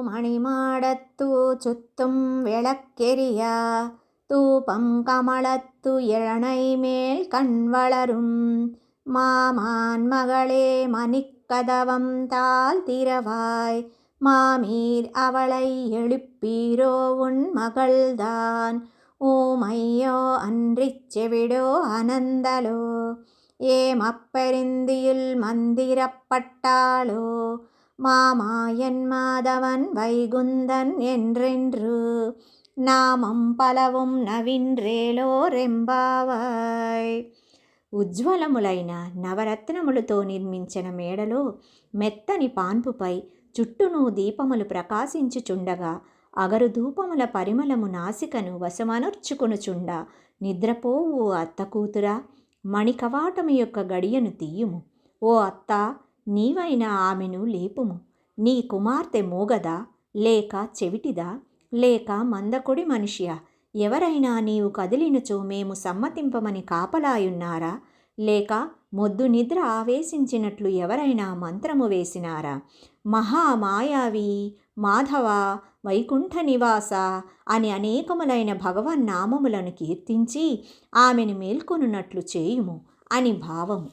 மணிமாடத்து சுத்தும் விளக்கெரியா தூபம் கமலத்து இழனை மேல் கண் வளரும் மாமான் மகளே மணிக்கதவம் தாழ் திறவாய் மாமீர் அவளை எழுப்பீரோ உன் மகள்தான் ஊமையோ அன்றிச் செவிடோ அனந்தலோ ஏமப்பெருந்தியுள் மந்திரப்பட்டாளோ மாமாயன் மாதவன் வைகுந்தன் என்றென்று నామం పలవం నవిన్రేలో రెంబావాయ్. ఉజ్వలములైన నవరత్నములతో నిర్మించిన మేడలో మెత్తని పాన్పుపై చుట్టూను దీపములు ప్రకాశించుచుండగా అగరుధూపముల పరిమళము నాసికను వశమనర్చుకొనుచుండ నిద్రపోవు అత్త కూతురా, మణికవాటము యొక్క గడియను తీయుము. ఓ అత్త, నీవైనా ఆమెను లేపుము. నీ కుమార్తె మోగదా, లేక చెవిటిదా, లేక మందకొడి మనిషియా? ఎవరైనా నీవు కదిలినచో మేము సమ్మతింపమని కాపలాయున్నారా? లేక మొద్దు నిద్ర ఆవేశించినట్లు ఎవరైనా మంత్రము వేసినారా? మహామాయావి, మాధవ, వైకుంఠ నివాస అని అనేకములైన భగవన్నామములను కీర్తించి ఆమెను మేల్కొనున్నట్లు చేయుము అని భావము.